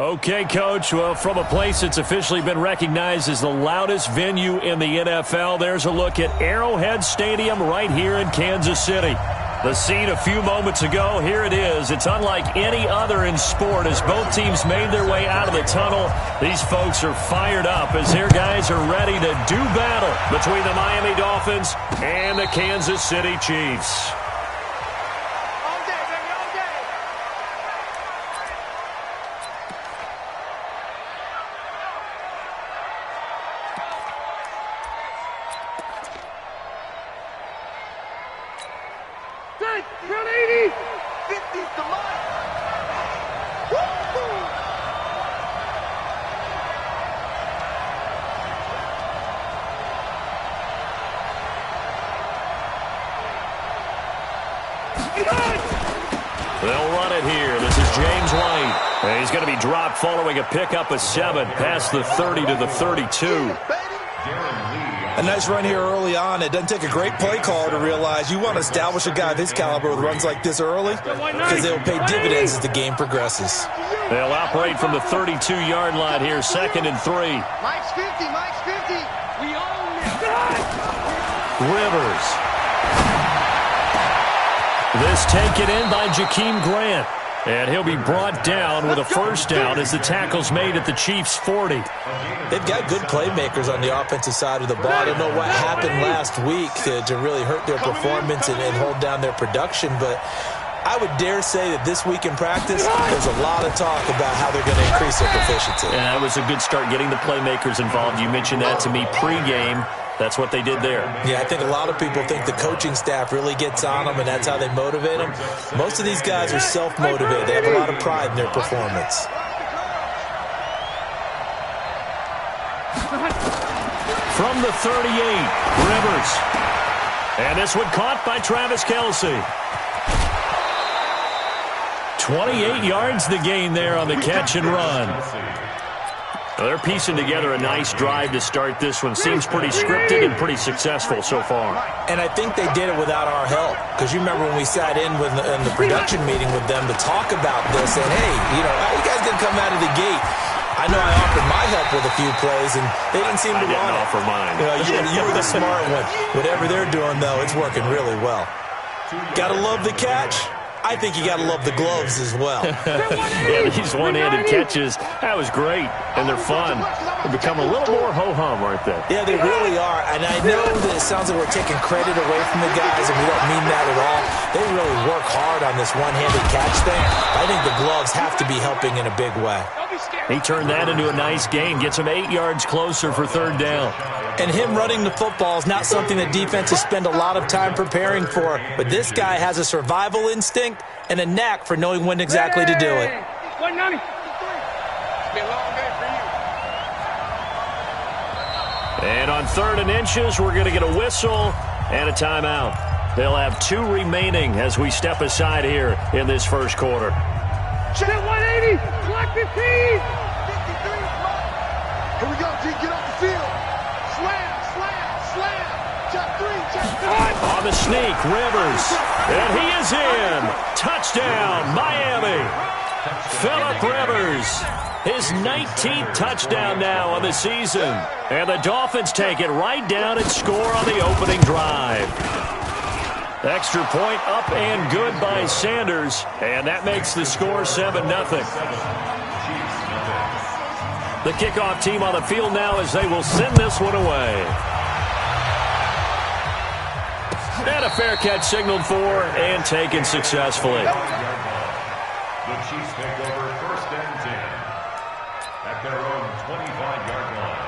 Okay, Coach. Well, from a place that's officially been recognized as the loudest venue in the NFL, there's a look at Arrowhead Stadium right here in Kansas City. The scene a few moments ago, here it is. It's unlike any other in sport as both teams made their way out of the tunnel. These folks are fired up as their guys are ready to do battle between the Miami Dolphins and the Kansas City Chiefs. They'll run it here. This is James White. And he's going to be dropped following a pickup of 7 past the 30 to the 32. A nice run here early on. It doesn't take a great play call to realize you want to establish a guy of his caliber with runs like this early because they'll pay dividends as the game progresses. They'll operate from the 32-yard line here, 2nd and 3. Mike's 50, Mike's 50. We own it. Rivers. This taken in by Jakeem Grant. And he'll be brought down with a first down as the tackle's made at the Chiefs' 40. They've got good playmakers on the offensive side of the ball. I don't know what happened last week to really hurt their performance and hold down their production, but I would dare say that this week in practice, there's a lot of talk about how they're going to increase their proficiency. And that was a good start getting the playmakers involved. You mentioned that to me pregame. That's what they did there. Yeah, I think a lot of people think the coaching staff really gets on them, and that's how they motivate them. Most of these guys are self-motivated. They have a lot of pride in their performance. From the 38, Rivers. And this one caught by Travis Kelce. 28 yards the gain there on the catch and run. Well, they're piecing together a nice drive to start this one. Seems pretty scripted and pretty successful so far. And I think they did it without our help. Because you remember when we sat in the production meeting with them to talk about this, and hey, how you guys didn't come out of the gate? I know I offered my help with a few plays, and they didn't seem to want it. I didn't offer mine. You were the smart one. Whatever they're doing, though, it's working really well. Gotta love the catch. I think you got to love the gloves as well. Yeah, these one-handed catches, that was great, and they're fun. They become a little more ho-hum, aren't they? Yeah, they really are, and I know that it sounds like we're taking credit away from the guys, and we don't mean that at all. They really work hard on this one-handed catch thing. I think the gloves have to be helping in a big way. He turned that into a nice gain, gets him 8 yards closer for 3rd down. And him running the football is not something that defenses spend a lot of time preparing for. But this guy has a survival instinct and a knack for knowing when exactly to do it. And on 3rd and inches, we're going to get a whistle and a timeout. They'll have 2 remaining as we step aside here in this first quarter. Check 180. Block 15. 53. Here we go, G. Get off the field. Slam. Check 3. On the sneak, Rivers. And he is in. Touchdown, Miami. Phillip Rivers. His 19th touchdown now on the season. And the Dolphins take it right down and score on the opening drive. Extra point up and good by Sanders. And that makes the score 7-0. The kickoff team on the field now as they will send this one away. And a fair catch signaled for and taken successfully. The Chiefs take over 1st and 10 at their own 25-yard line.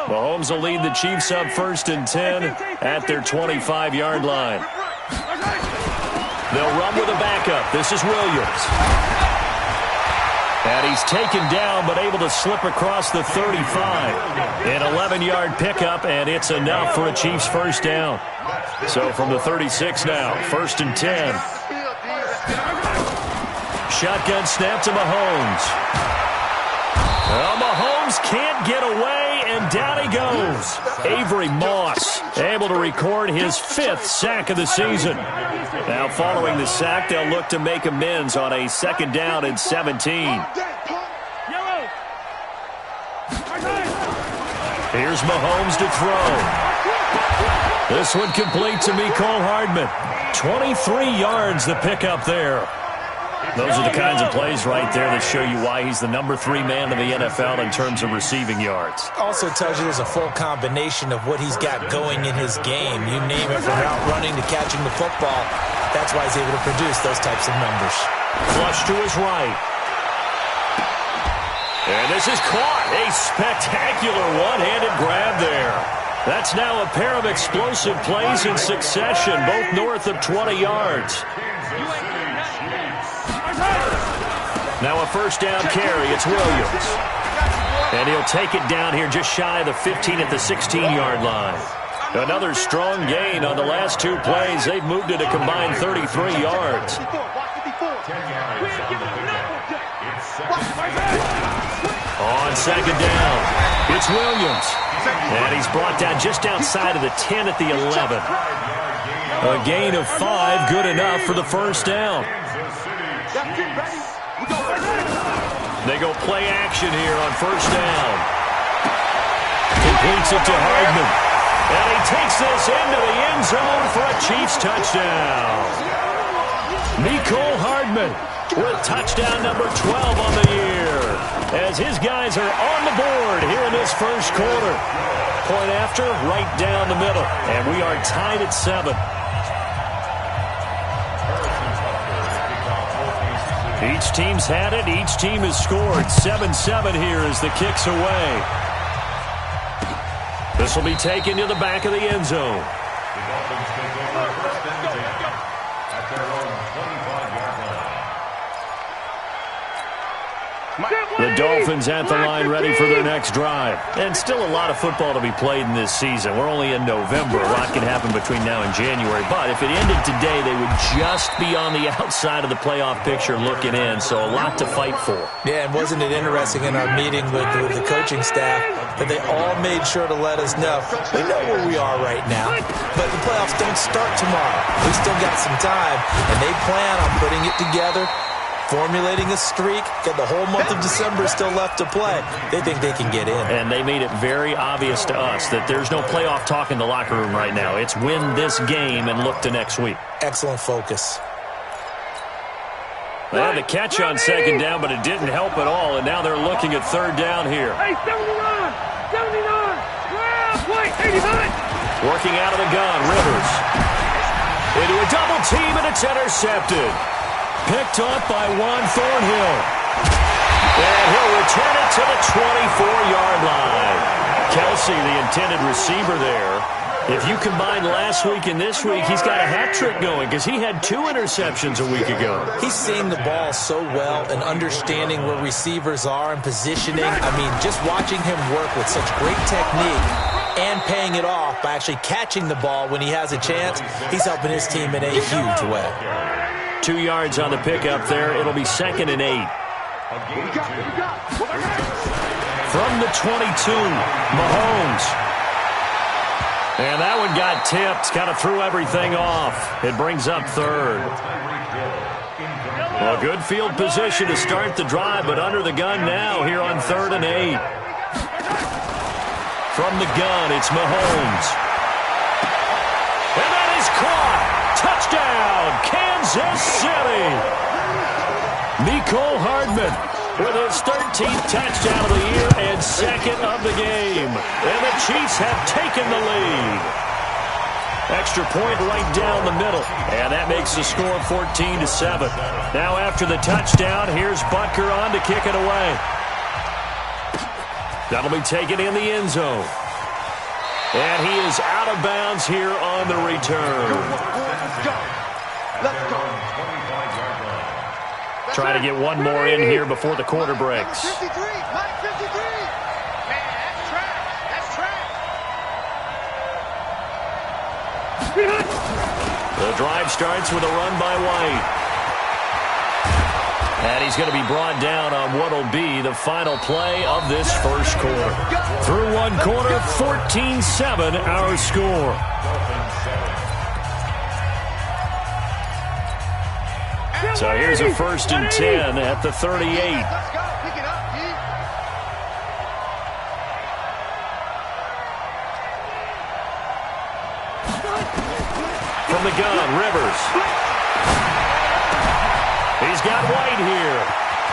Mahomes will lead the Chiefs up 1st and 10 at their 25-yard line. They'll run with a backup. This is Williams. And he's taken down but able to slip across the 35. An 11-yard pickup, and it's enough for a Chiefs first down. So from the 36 now, 1st and 10. Shotgun snap to Mahomes. Well, Mahomes can't get away, and down he goes. Avery Moss able to record his 5th sack of the season. Now following the sack, they'll look to make amends on a 2nd down and 17. Here's Mahomes to throw. This one complete to Mecole Hardman. 23 yards the pickup there. Those are the kinds of plays right there that show you why he's the number 3 man in the NFL in terms of receiving yards. Also tells you there's a full combination of what he's got going in his game. You name it, from route running to catching the football. That's why he's able to produce those types of numbers. Flush to his right. And this is caught. A spectacular one-handed grab there. That's now a pair of explosive plays in succession, both north of 20 yards. Now a 1st down carry. It's Williams. And he'll take it down here just shy of the 15 at the 16-yard line. Another strong gain on the last 2 plays. They've moved it a combined 33 yards. On 2nd down, it's Williams. And he's brought down just outside of the 10 at the 11. A gain of 5, good enough for the 1st down. They go play action here on 1st down. Completes it to Hardman. And he takes this into the end zone for a Chiefs touchdown. Mecole Hardman with touchdown number 12 on the year, as his guys are on the board here in this 1st quarter. Point after, right down the middle. And we are tied at 7. Each team's had it. Each team has scored. 7-7 here as the kick's away. This will be taken to the back of the end zone. The Dolphins take over 1st and 10 at their own 25-yard line. The Dolphins at the line ready for their next drive. And still a lot of football to be played in this season. We're only in November. A lot can happen between now and January. But if it ended today, they would just be on the outside of the playoff picture looking in. So a lot to fight for. Yeah, and wasn't it interesting in our meeting with the coaching staff that they all made sure to let us know we know where we are right now, but the playoffs don't start tomorrow. We still got some time, and they plan on putting it together, formulating a streak. Got the whole month of December still left to play. They think they can get in. And they made it very obvious to us that there's no playoff talk in the locker room right now. It's win this game and look to next week. Excellent focus. They had the catch on 2nd down, but it didn't help at all, and now they're looking at 3rd down here. Hey, 79! 79! Wait, 89! Working out of the gun, Rivers. Into a double team, and it's intercepted. Picked up by Juan Thornhill. And he'll return it to the 24-yard line. Kelsey, the intended receiver there. If you combine last week and this week, he's got a hat trick going because he had 2 interceptions a week ago. He's seeing the ball so well and understanding where receivers are and positioning. I mean, just watching him work with such great technique and paying it off by actually catching the ball when he has a chance, he's helping his team in a huge way. 2 yards on the pickup there. It'll be 2nd and 8. From the 22, Mahomes. And that one got tipped. Kind of threw everything off. It brings up 3rd. Well, good field position to start the drive, but under the gun now here on 3rd and 8. From the gun, it's Mahomes. And that is caught. Touchdown, Kansas City. Mecole Hardman with his 13th touchdown of the year and 2nd of the game. And the Chiefs have taken the lead. Extra point right down the middle. And that makes the score 14-7. Now after the touchdown, here's Butker on to kick it away. That'll be taken in the end zone. And he is out of bounds here on the return. Let's go. Try to get one more in here before the quarter breaks. 53, Mike 53. Man, that's trash. That's trash. The drive starts with a run by White. And he's going to be brought down on what will be the final play of this first quarter. Through one quarter, 14-7 our score. So here's a 1st and 10 at the 38. From the gun, Rivers. He's got White here.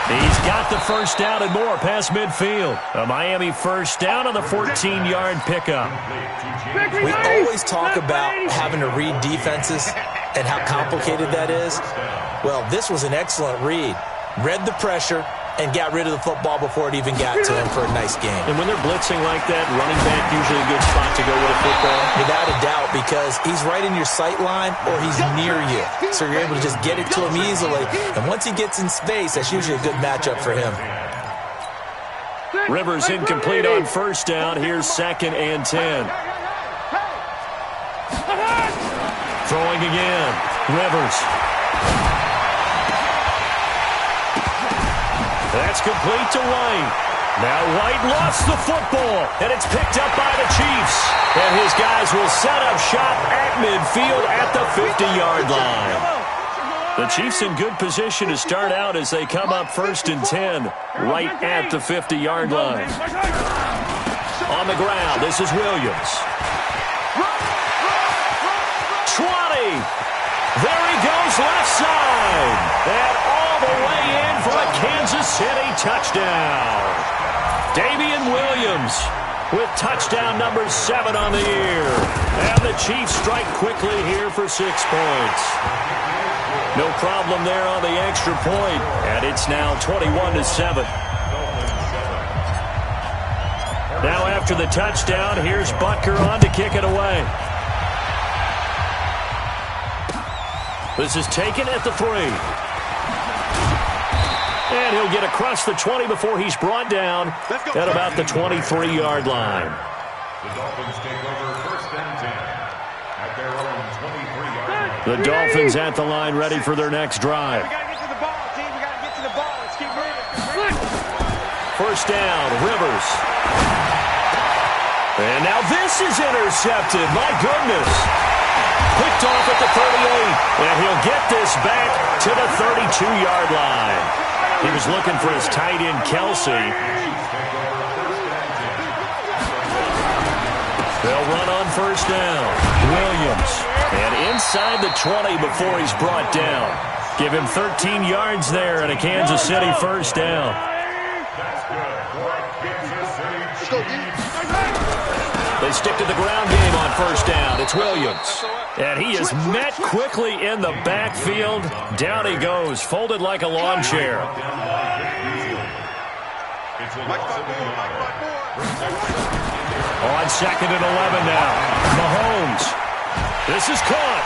He's got the first down and more past midfield. A Miami first down on the 14-yard pickup. We always talk about having to read defenses and how complicated that is. Well, this was an excellent read. Read the pressure and got rid of the football before it even got to him for a nice game. And when they're blitzing like that, running back usually a good spot to go with a football? Without a doubt, because he's right in your sight line or he's near you. So you're able to just get it to him easily. And once he gets in space, that's usually a good matchup for him. Rivers incomplete on first down. Here's 2nd and 10. Throwing again. Rivers. That's complete to White. Now White lost the football, and it's picked up by the Chiefs. And his guys will set up shop at midfield at the 50-yard line. The Chiefs in good position to start out as they come up 1st and 10, right at the 50-yard line. On the ground, this is Williams. 20. There he goes, left side. And all the way in for a Kansas City touchdown. Damian Williams with touchdown number 7 on the year. And the Chiefs strike quickly here for 6 points. No problem there on the extra point. And it's now 21-7. Now after the touchdown, here's Butker on to kick it away. This is taken at the 3. And he'll get across the 20 before he's brought down at about the 23-yard line. The Dolphins take over 1st and 10 at their own 23-yard line. The Dolphins at the line ready for their next drive. We got to get to the ball, team. We got to get to the ball. Let's keep moving. First down, Rivers. And now this is intercepted. My goodness. Picked off at the 38, and he'll get this back to the 32-yard line. He was looking for his tight end, Kelsey. They'll run on first down. Williams. And inside the 20 before he's brought down. Give him 13 yards there and a Kansas City first down. They stick to the ground game on first down. It's Williams. And he is met quickly in the backfield. Down he goes, folded like a lawn chair. On 2nd and 11 now. Mahomes. This is caught.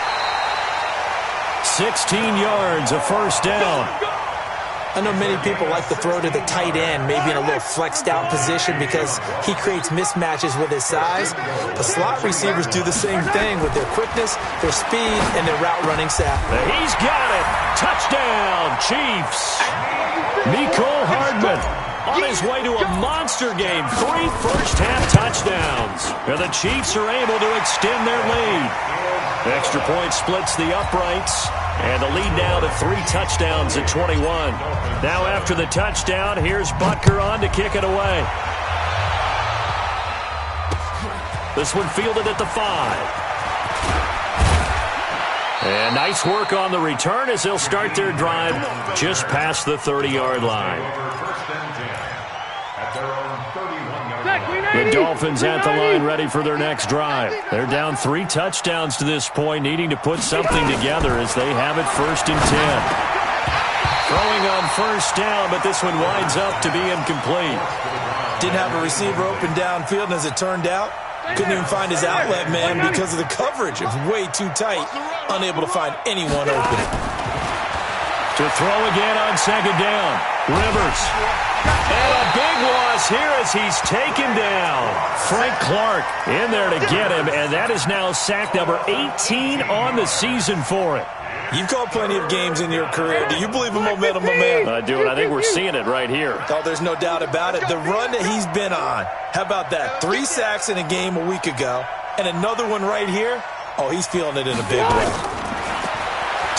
16 yards, a first down. I know many people like to throw to the tight end, maybe in a little flexed out position because he creates mismatches with his size. The slot receivers do the same thing with their quickness, their speed, and their route running set. He's got it. Touchdown, Chiefs. Mecole Hardman on his way to a monster game. 3 first-half touchdowns. And the Chiefs are able to extend their lead. Extra point splits the uprights. And the lead now to 3 touchdowns at 21. Now after the touchdown, here's Butker on to kick it away. This one fielded at the 5. And nice work on the return as they'll start their drive just past the 30-yard line. The Dolphins at the line ready for their next drive. They're down 3 touchdowns to this point, needing to put something together as they have it 1st and 10. Throwing on first down, but this one winds up to be incomplete. Didn't have a receiver open downfield, and as it turned out, couldn't even find his outlet man because of the coverage. It was way too tight, unable to find anyone open. To throw again on 2nd down. Rivers. And a big loss here as he's taken down. Frank Clark in there to get him, and that is now sack number 18 on the season for it. You've called plenty of games in your career. Do you believe in momentum, my man? I do, and I think we're seeing it right here. Oh, there's no doubt about it. The run that he's been on. How about that? 3 sacks in a game a week ago, and another one right here. Oh, he's feeling it in a big way.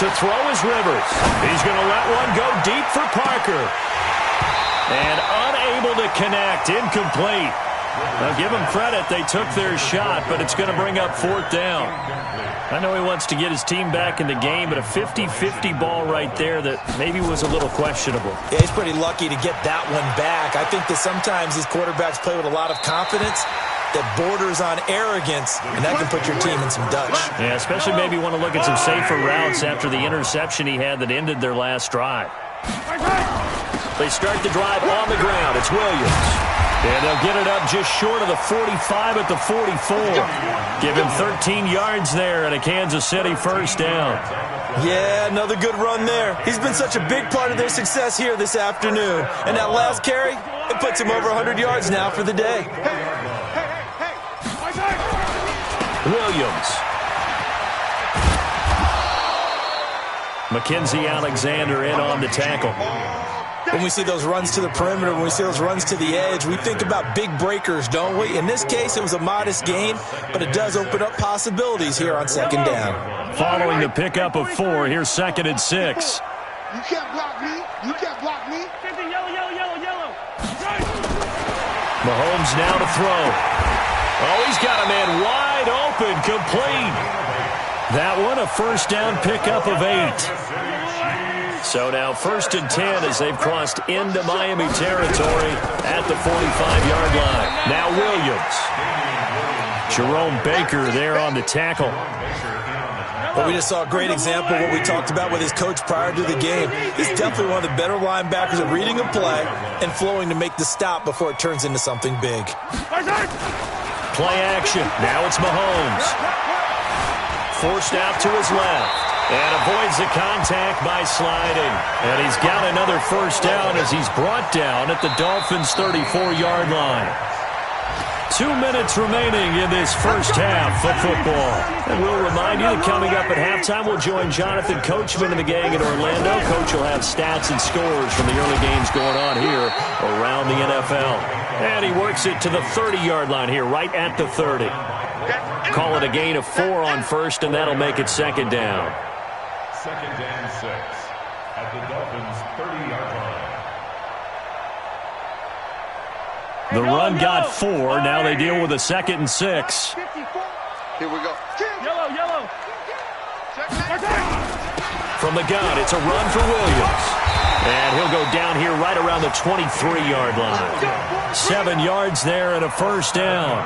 To throw is Rivers. He's going to let one go deep for Parker. And unable to connect. Incomplete. Now, give them credit. They took their shot, but it's going to bring up 4th down. I know he wants to get his team back in the game, but a 50-50 ball right there that maybe was a little questionable. Yeah, he's pretty lucky to get that one back. I think that sometimes these quarterbacks play with a lot of confidence that borders on arrogance, and that can put your team in some Dutch. Yeah, especially maybe want to look at some safer routes after the interception he had that ended their last drive. They start the drive on the ground. It's Williams. And they'll get it up just short of the 45 at the 44. Give him 13 yards there and a Kansas City 1st down. Yeah, another good run there. He's been such a big part of their success here this afternoon. And that last carry, it puts him over 100 yards now for the day. Williams. Mackenzie Alexander in on the tackle. When we see those runs to the perimeter, when we see those runs to the edge, we think about big breakers, don't we? In this case, it was a modest gain, but it does open up possibilities here on 2nd down. Following the pickup of 4, here's 2nd and 6. You can't block me. You can't block me. Yellow. Mahomes now to throw. Oh, he's got a man wide open, complete. That one, a 1st down pickup of 8. So now 1st and 10 as they've crossed into Miami territory at the 45-yard line. Now Williams. Jerome Baker there on the tackle. Well, we just saw a great example of what we talked about with his coach prior to the game. He's definitely one of the better linebackers at reading a play and flowing to make the stop before it turns into something big. Play action. Now it's Mahomes. Forced out to his left. And avoids the contact by sliding. And he's got another 1st down as he's brought down at the Dolphins' 34-yard line. 2 minutes remaining in this 1st half of football. And we'll remind you that coming up at halftime, we'll join Jonathan Coachman and the gang in Orlando. Coach will have stats and scores from the early games going on here around the NFL. And he works it to the 30-yard line here, right at the 30. Call it a gain of 4 on 1st, and that'll make it 2nd down. 2nd and 6 at the Dolphins' 30-yard line. The run got 4. Now they deal with a 2nd and 6. Here we go. Yellow. From the gun, it's a run for Williams. And he'll go down here right around the 23-yard line. 7 yards there and a 1st down.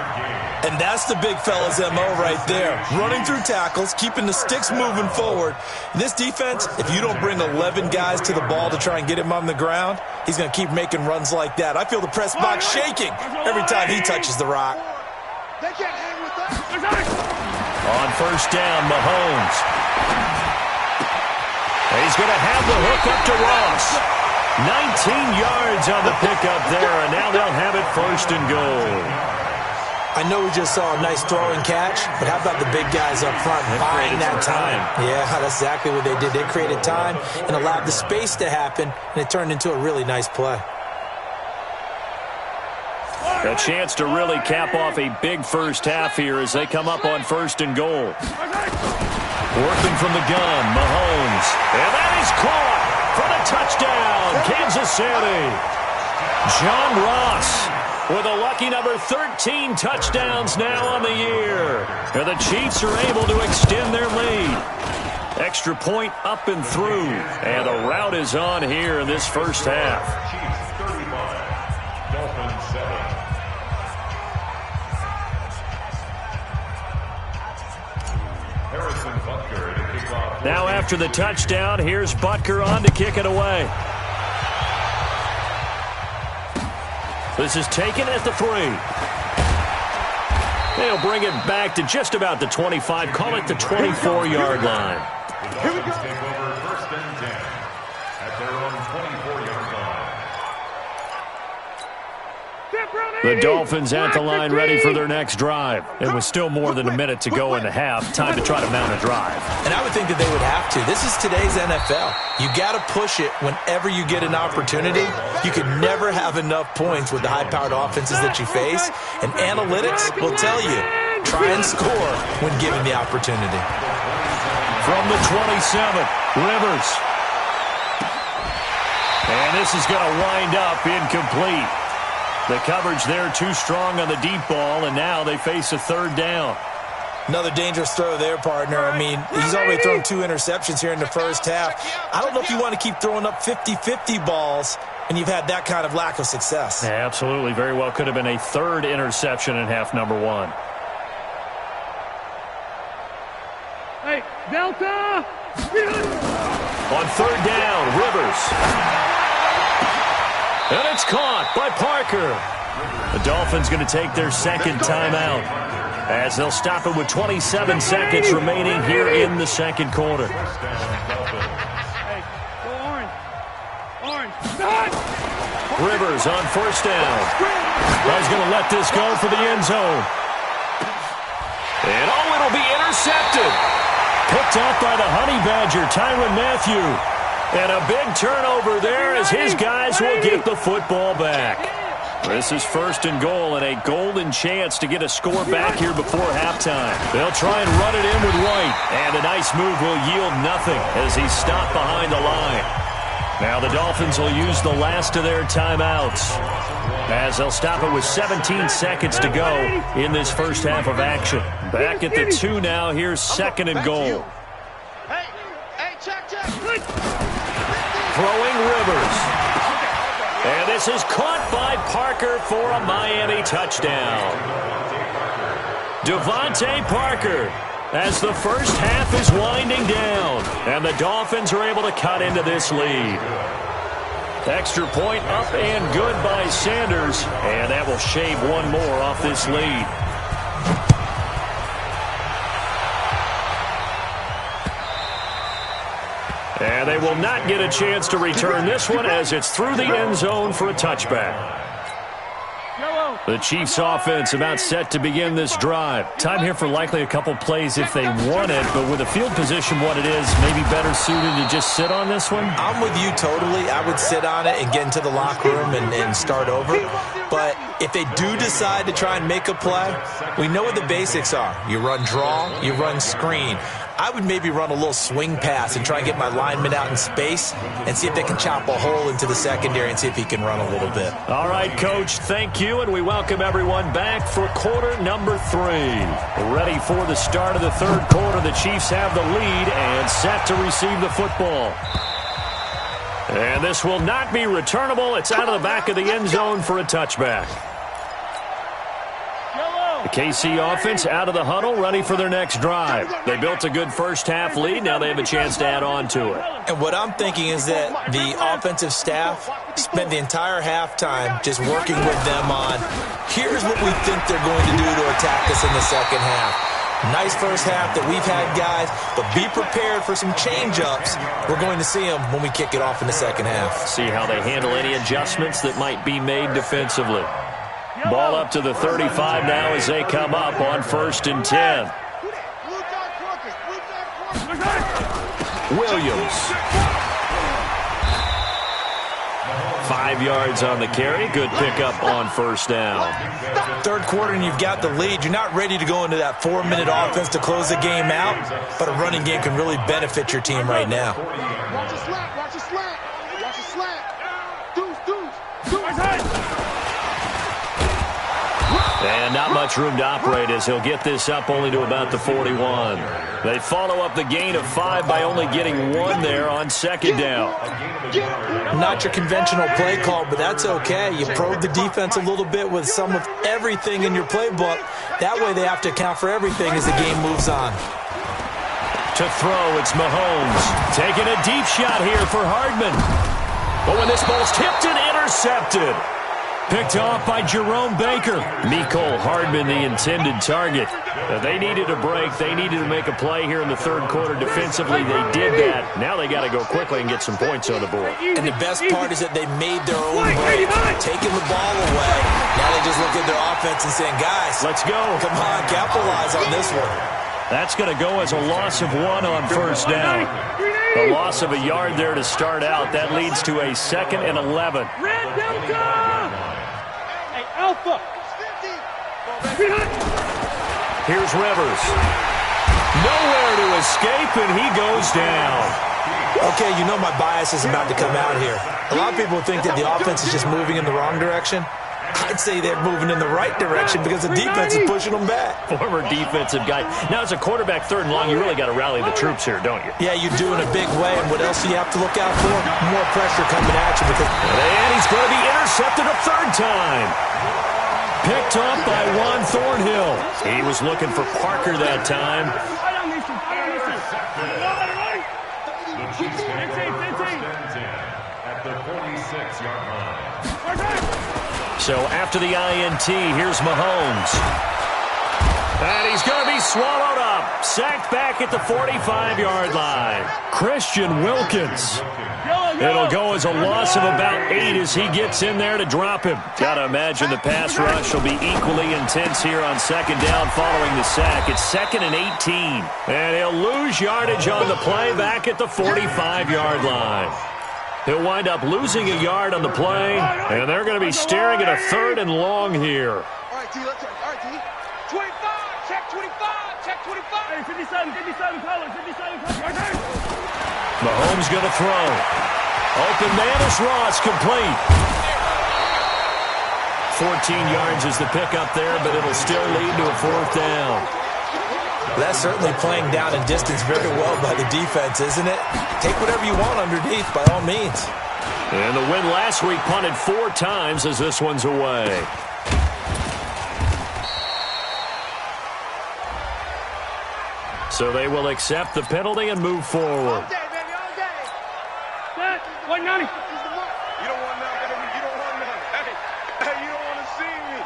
And that's the big fella's MO right there. Running through tackles, keeping the sticks moving forward. This defense, if you don't bring 11 guys to the ball to try and get him on the ground, he's going to keep making runs like that. I feel the press box shaking every time he touches the rock. They can't hang with us. On 1st down, Mahomes. He's going to have the hook up to Ross. 19 yards on the pickup there, and now they'll have it 1st and goal. I know we just saw a nice throw and catch, but how about the big guys up front buying that time? Yeah, that's exactly what they did. They created time and allowed the space to happen, and it turned into a really nice play. A chance to really cap off a big 1st half here as they come up on 1st and goal. Working from the gun, Mahomes. And that is caught for the touchdown, Kansas City. John Ross with a lucky number 13 touchdowns now on the year. And the Chiefs are able to extend their lead. Extra point up and through. And the route is on here in this 1st half. Chiefs 35, Dolphins 7. Harrison Butker to kick off. Now after the touchdown, here's Butker on to kick it away. This is taken at the 3. They'll bring it back to just about the 25. Call it the 24-yard line. The Dolphins take over 1st and 10 at their own 24-yard line. The Dolphins at the line ready for their next drive. It was still more than a minute to go in the half. Time to try to mount a drive. And I would think that they would have to. This is today's NFL. You got to push it whenever you get an opportunity. You can never have enough points with the high-powered offenses that you face. And analytics will tell you, try and score when given the opportunity. From the 27, Rivers. And this is going to wind up incomplete. The coverage there too strong on the deep ball, and now they face a third down. Another dangerous throw there, partner. I mean, he's already thrown 2 interceptions here in the first half. I don't know if you want to keep throwing up 50-50 balls, and you've had that kind of lack of success. Yeah, absolutely. Very well could have been a third interception in half number 1. Hey, Delta! On third down, Rivers. And it's caught by Parker. The Dolphins going to take their second timeout as they'll stop it with 27 seconds remaining here in the second quarter. Hey, go orange. Orange. Rivers on first down. He's going to let this go for the end zone. And it'll be intercepted. Picked off by the Honey Badger, Tyrann Mathieu. And a big turnover there as his guys will get the football back. This is first and goal and a golden chance to get a score back here before halftime. They'll try and run it in with White. And a nice move will yield nothing as he's stopped behind the line. Now the Dolphins will use the last of their timeouts as they'll stop it with 17 seconds to go in this first half of action. Back at the 2 now. Here's second and goal. Hey, check. Throwing Rivers. And this is caught by Parker for a Miami touchdown. Devontae Parker as the first half is winding down. And the Dolphins are able to cut into this lead. Extra point up and good by Sanders. And that will shave one more off this lead. And they will not get a chance to return this one as it's through the end zone for a touchback. The Chiefs offense about set to begin this drive. Time here for likely a couple plays if they want it, but with the field position what it is, maybe better suited to just sit on this one? I'm with you totally. I would sit on it and get into the locker room and start over. But if they do decide to try and make a play, we know what the basics are. You run draw, you run screen. I would maybe run a little swing pass and try and get my lineman out in space and see if they can chop a hole into the secondary and see if he can run a little bit. All right, Coach, thank you, and we welcome everyone back for quarter number 3. Ready for the start of the third quarter. The Chiefs have the lead and set to receive the football. And this will not be returnable. It's out of the back of the end zone for a touchback. The KC offense out of the huddle, ready for their next drive. They built a good first half lead. Now they have a chance to add on to it. And what I'm thinking is that the offensive staff spent the entire halftime just working with them on, here's what we think they're going to do to attack us in the second half. Nice first half that we've had, guys, but be prepared for some change-ups. We're going to see them when we kick it off in the second half. See how they handle any adjustments that might be made defensively. Ball up to the 35 now as they come up on 1st and 10. Williams. 5 yards on the carry. Good pickup on first down. Third quarter and you've got the lead. You're not ready to go into that 4-minute offense to close the game out, but a running game can really benefit your team right now. Watch the slant, watch the slant, watch the slant. Deuce. And not much room to operate as he'll get this up only to about the 41. They follow up the gain of 5 by only getting 1 there on second down. Not your conventional play call, but that's okay. You probe the defense a little bit with some of everything in your playbook. That way they have to account for everything as the game moves on. To throw, it's Mahomes. Taking a deep shot here for Hardman. But when this ball's tipped and intercepted. Picked off by Jerome Baker. Mecole Hardman, the intended target. They needed a break. They needed to make a play here in the third quarter defensively. They did that. Now they got to go quickly and get some points on the board. And the best part is that they made their own break, taking the ball away. Now they just look at their offense and saying, guys, let's go. Come on, capitalize on this one. That's going to go as a loss of 1 on first down. The loss of a yard there to start out. That leads to a 2nd and 11. Hey, Alpha. Here's Rivers. Nowhere to escape, and he goes down. Okay, you know my bias is about to come out here. A lot of people think that the offense is just moving in the wrong direction. I'd say they're moving in the right direction because the defense is pushing them back. Former defensive guy. Now, as a quarterback, 3rd and long, you really got to rally the troops here, don't you? Yeah, you do in a big way. And what else do you have to look out for? More pressure coming at you. And he's going to be intercepted a 3rd time. Picked off by Juan Thornhill. He was looking for Parker that time. The Chiefs take over first and 10 at the 46-yard line. So after the INT, here's Mahomes. And he's going to be swallowed up. Sacked back at the 45-yard line. Christian Wilkins. It'll go as a loss of about 8 as he gets in there to drop him. Got to imagine the pass rush will be equally intense here on 2nd down following the sack. It's 2nd and 18. And he'll lose yardage on the play back at the 45-yard line. He'll wind up losing a yard on the play, and they're going to be staring at a 3rd and long here. All right, T, let's check. All right, T. 25, check 25, check 25. Hey, 57, colors, 57, colors. Mahomes going to throw. Open man is Ross, complete. 14 yards is the pickup there, but it'll still lead to a 4th down. That's certainly playing down and distance very well by the defense, isn't it? Take whatever you want underneath, by all means. And the win last week punted 4 times as this one's away. So they will accept the penalty and move forward. All day, baby, all day. Set, 190. You don't want none, baby. You don't want none. Hey, you don't want to see me.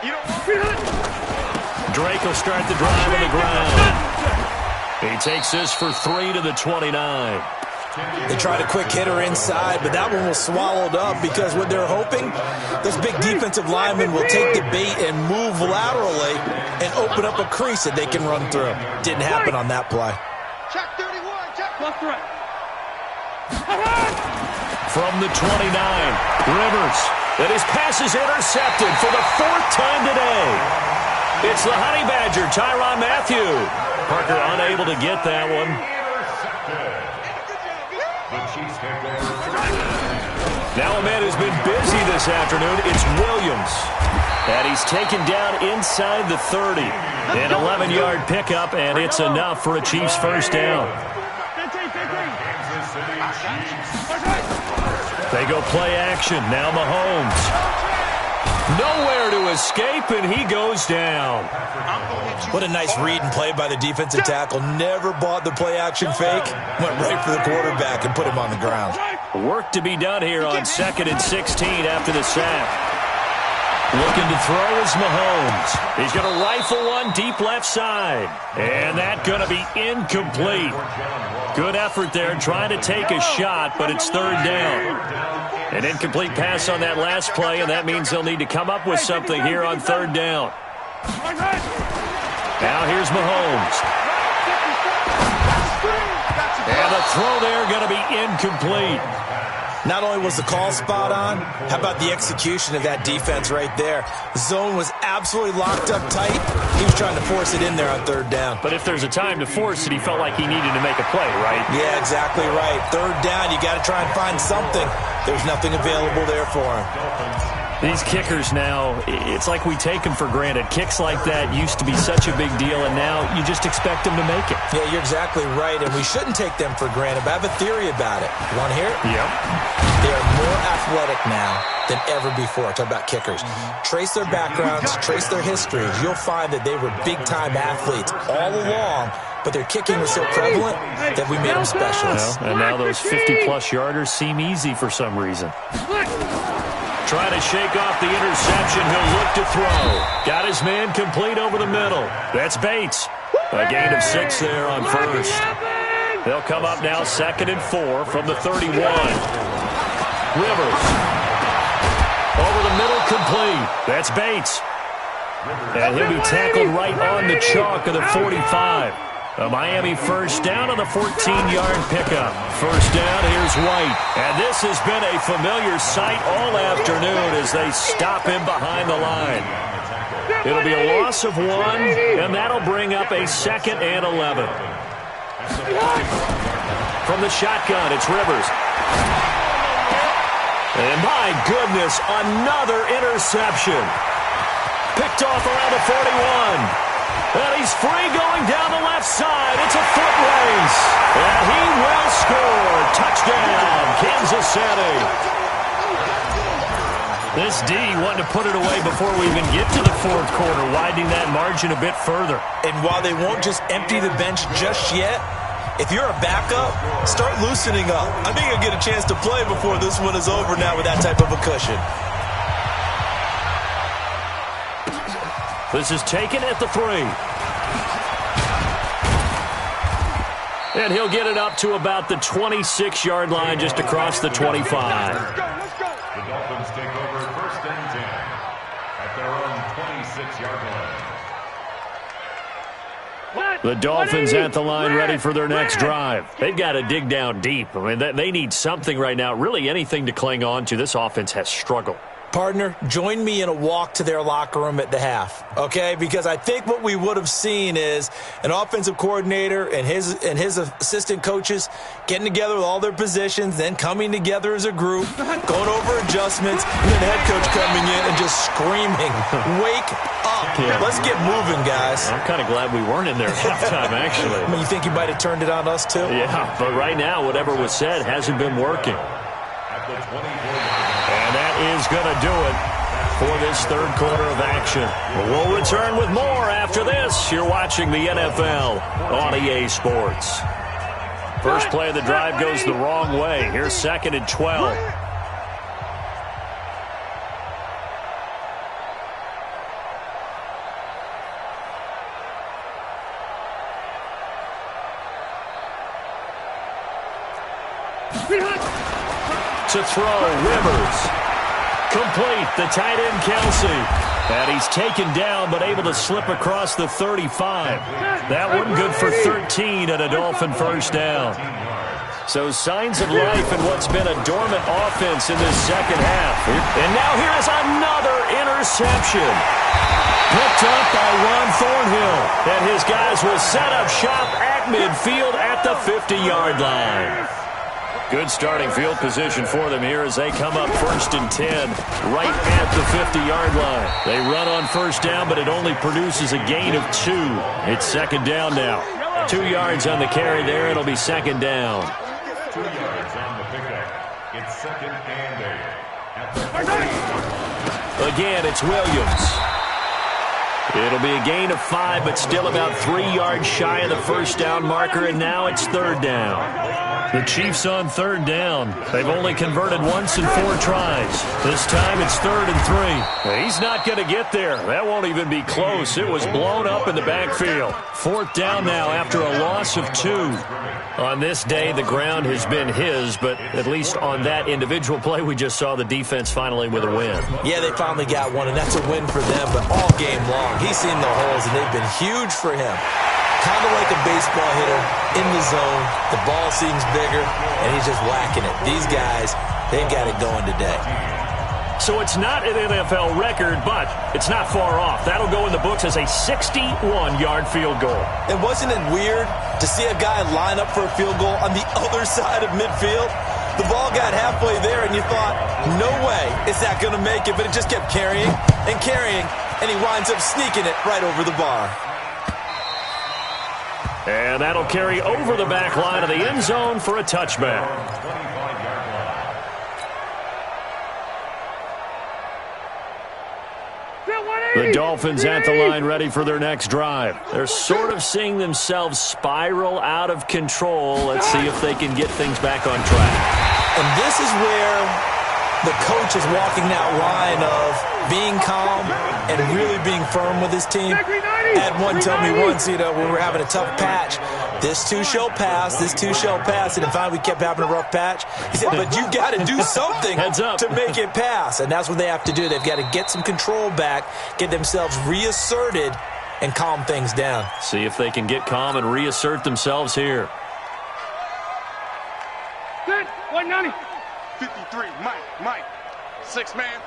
You don't want me. Drake will start the drive on the ground. He takes this for 3 to the 29. They tried a quick hitter inside, but that one was swallowed up because what they're hoping, those big defensive linemen will take the bait and move laterally and open up a crease that they can run through. Didn't happen on that play. Check 31, check left right. From the 29, Rivers. And his pass is intercepted for the 4th time today. It's the Honey Badger, Tyrann Mathieu. Parker unable to get that one. Now a man who's been busy this afternoon, it's Williams. And he's taken down inside the 30. An 11-yard pickup, and it's enough for a Chiefs 1st down. They go play action. Now Mahomes. Nowhere to escape, and he goes down. What a nice read and play by the defensive tackle. Never bought the play-action fake. Went right for the quarterback and put him on the ground. Work to be done here on 2nd and 16 after the sack. Looking to throw is Mahomes. He's going to rifle one deep left side. And that's going to be incomplete. Good effort there trying to take a shot, but it's 3rd down. An incomplete pass on that last play, and that means they'll need to come up with something here on 3rd down. Now here's Mahomes. And the throw there going to be incomplete. Not only was the call spot on, how about the execution of that defense right there? The zone was absolutely locked up tight. He was trying to force it in there on 3rd down. But if there's a time to force it, he felt like he needed to make a play, right? Yeah, exactly right. 3rd down, you got to try and find something. There's nothing available there for him. These kickers now, it's like we take them for granted. Kicks like that used to be such a big deal, and now you just expect them to make it. Yeah, you're exactly right, and we shouldn't take them for granted, but I have a theory about it. You want to hear it? Yep. They are more athletic now than ever before. Talk about kickers. Trace their backgrounds, trace their histories. You'll find that they were big-time athletes all along, but their kicking was so prevalent that we made them specialists. And now those 50-plus yarders seem easy for some reason. Trying to shake off the interception. He'll look to throw. Got his man complete over the middle. That's Bates. A gain of 6 there on first. They'll come up now 2nd and 4 from the 31. Rivers. Over the middle, complete. That's Bates. And he'll be tackled right on the chalk of the 45. A Miami first down on the 14-yard pickup. First down, here's White. And this has been a familiar sight all afternoon as they stop him behind the line. It'll be a loss of 1, and that'll bring up a 2nd and 11. From the shotgun, it's Rivers. And my goodness, another interception. Picked off around the 41. And he's free going down the left side. It's a foot race. And he will score. Touchdown, Kansas City. This D wanting to put it away before we even get to the 4th quarter, widening that margin a bit further. And while they won't just empty the bench just yet, if you're a backup, start loosening up. I think you'll get a chance to play before this one is over now with that type of a cushion. This is taken at the 3. And he'll get it up to about the 26-yard line just across the 25. The Dolphins take over 1st and 10 at their own 26-yard line. The Dolphins at the line ready for their next drive. They've got to dig down deep. I mean, they need something right now, really anything to cling on to. This offense has struggled. Partner, join me in a walk to their locker room at the half, okay? Because I think what we would have seen is an offensive coordinator and his assistant coaches getting together with all their positions, then coming together as a group, going over adjustments, and then the head coach coming in and just screaming, "Wake up. Yeah. Let's get moving, guys." I'm kind of glad we weren't in there at halftime, actually. I mean, you think you might have turned it on us, too? Yeah, but right now, whatever was said hasn't been working. At the 24-yard line. And that is going to do it for this 3rd quarter of action. We'll return with more after this. You're watching the NFL on EA Sports. First play of the drive goes the wrong way. Here's 2nd and 12. To throw, Rivers. Complete, the tight end, Kelsey. And he's taken down, but able to slip across the 35. That one good for 13 and a Dolphin first down. So signs of life in what's been a dormant offense in this 2nd half. And now here is another interception. Picked up by Ron Thornhill. And his guys will set up shop at midfield at the 50-yard line. Good starting field position for them here as they come up 1st and 10 right at the 50-yard line. They run on first down, but it only produces a gain of 2. It's 2nd down now. 2 yards on the carry there. It'll be 2nd down. 2 yards on the pickup. It's 2nd and 8. Again, it's Williams. It'll be a gain of 5, but still about 3 yards shy of the first down marker, and now it's 3rd down. The Chiefs on 3rd down. They've only converted once in 4 tries. This time it's 3rd and 3. He's not going to get there. That won't even be close. It was blown up in the backfield. 4th down now after a loss of 2. On this day, the ground has been his, but at least on that individual play, we just saw the defense finally with a win. Yeah, they finally got one, and that's a win for them, but all game long, he's seen the holes, and they've been huge for him. Kind of like a baseball hitter in the zone. The ball seems bigger, and he's just whacking it. These guys, they've got it going today. So it's not an NFL record, but it's not far off. That'll go in the books as a 61-yard field goal. And wasn't it weird to see a guy line up for a field goal on the other side of midfield? The ball got halfway there, and you thought, no way is that going to make it, but it just kept carrying, and he winds up sneaking it right over the bar. And that'll carry over the back line of the end zone for a touchback. The Dolphins at the line ready for their next drive. They're sort of seeing themselves spiral out of control. Let's see if they can get things back on track. And this is where The coach is walking that line of being calm and really being firm with his team. Had one tell me once, you know, when we were having a tough patch, this too shall pass, this too shall pass. And then finally we kept having a rough patch. He said, but you got to do something to make it pass. And that's what they have to do. They've got to get some control back, get themselves reasserted, and calm things down. See if they can get calm and reassert themselves here. Good. 190. 53. Mike. 6 man.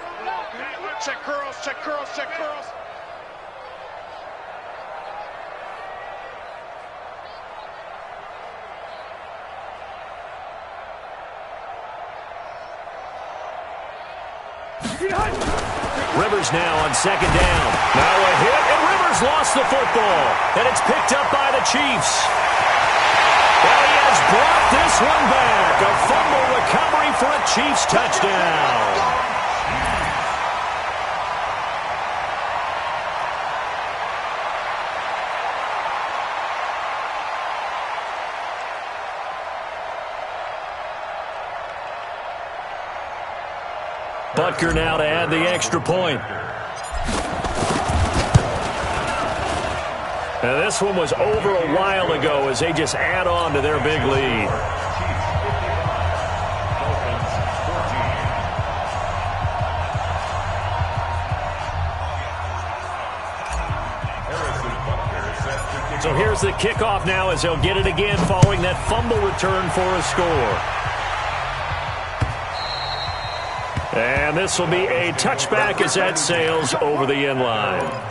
Check curls, check curls, check curls. Rivers now on second down. Now a hit, and Rivers lost the football. And it's picked up by the Chiefs. And he has brought this one back. A fumble recovery for a Chiefs touchdown. Butker now to add the extra point. And this one was over a while ago as they just add on to their big lead. So here's the kickoff now as they'll get it again following that fumble return for a score. And this will be a touchback as that sails over the end line.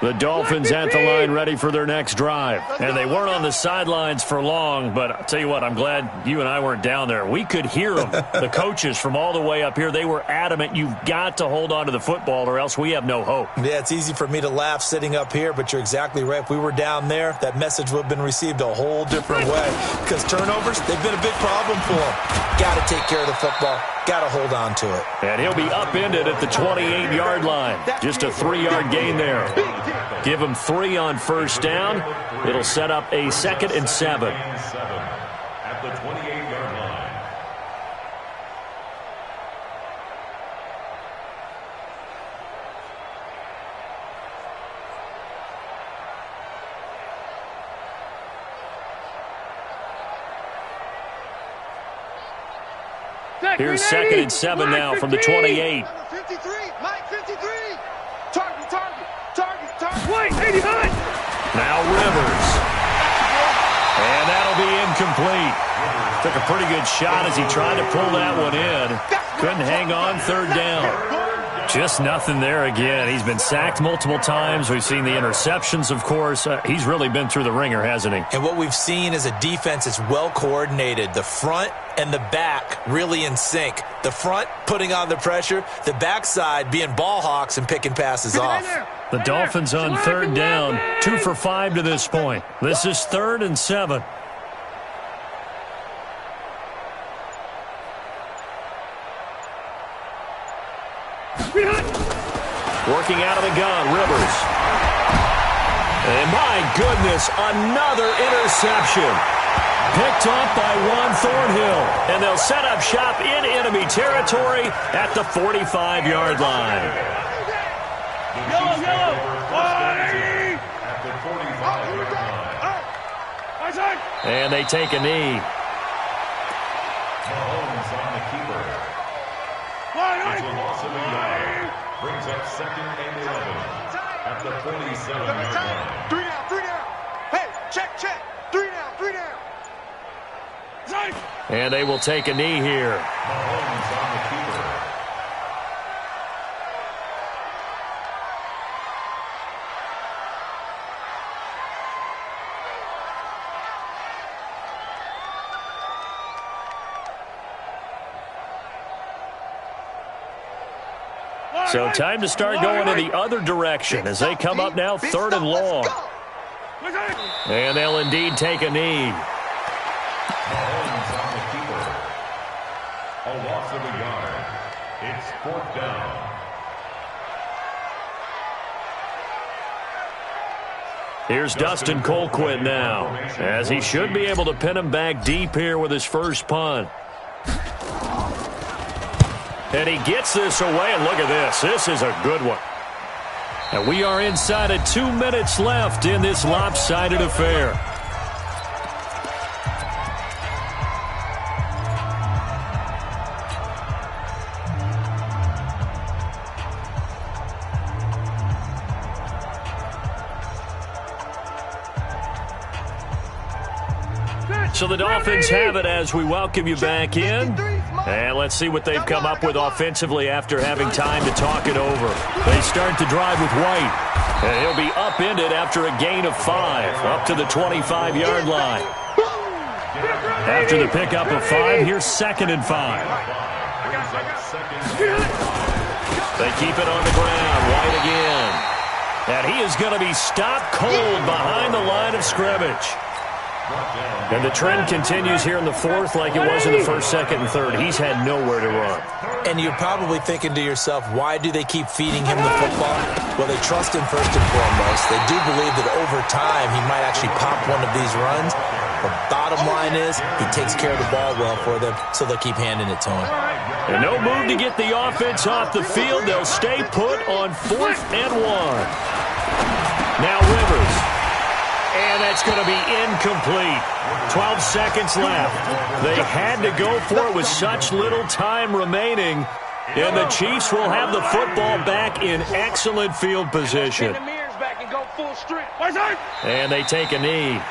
The Dolphins at the line ready for their next drive. And they weren't on the sidelines for long, but I'll tell you what, I'm glad you and I weren't down there. We could hear them, the coaches from all the way up here. They were adamant, you've got to hold on to the football or else we have no hope. Yeah, it's easy for me to laugh sitting up here, but you're exactly right. If we were down there, that message would have been received a whole different way. Because turnovers, they've been a big problem for them. Got to take care of the football. Got to hold on to it. And he'll be upended at the 28-yard line. Just a 3-yard gain there. Give him 3 on first down. It'll set up a 2nd and 7. At the 28-yard line. Here's 2nd and 7 now from the 28. 53. Mike 53. Target. Wait, 89. Now Rivers. And that'll be incomplete. Took a pretty good shot as he tried to pull that one in. Couldn't hang on 3rd down. Just nothing there again. He's been sacked multiple times. We've seen the interceptions, of course. He's really been through the ringer, hasn't he? And what we've seen is a defense that's well coordinated. The front and the back really in sync. The front putting on the pressure. The backside being ball hawks and picking passes off. The Dolphins on 3rd down. 2 for 5 to this point. This is 3rd and 7. Working out of the gun, Rivers. And my goodness, another interception. Picked off by Juan Thornhill. And they'll set up shop in enemy territory at the 45-yard line. Yellow. At the 45-yard line. And they take a knee. Mahomes on the keeper. It's a loss of a yard. Brings up 2nd and 11 at the 47-yard line. 3 down. Hey, check. 3 down. And they will take a knee here. Mahomes on the keeper. So time to start going in the other direction as they come up now 3rd and long. And they'll indeed take a knee. Mahomes on the keeper. A loss of a yard. It's 4th down. Here's Dustin Colquitt now, as he should be able to pin him back deep here with his first punt. And he gets this away, and look at this. This is a good one. And we are inside of 2 minutes left in this lopsided affair. So the Dolphins have it as we welcome you back in. And let's see what they've come up with offensively after having time to talk it over. They start the drive with White. And he'll be upended after a gain of 5, up to the 25-yard line. After the pickup of 5, here's 2nd and 5. They keep it on the ground. White again. And he is going to be stopped cold behind the line of scrimmage. And the trend continues here in the 4th like it was in the 1st, 2nd, and 3rd. He's had nowhere to run. And you're probably thinking to yourself, why do they keep feeding him the football? Well, they trust him first and foremost. They do believe that over time he might actually pop one of these runs. The bottom line is he takes care of the ball well for them, so they'll keep handing it to him. And no move to get the offense off the field. They'll stay put on 4th and 1. Now Rivers. And that's going to be incomplete. 12 seconds left. They had to go for it with such little time remaining. And the Chiefs will have the football back in excellent field position. And they take a knee.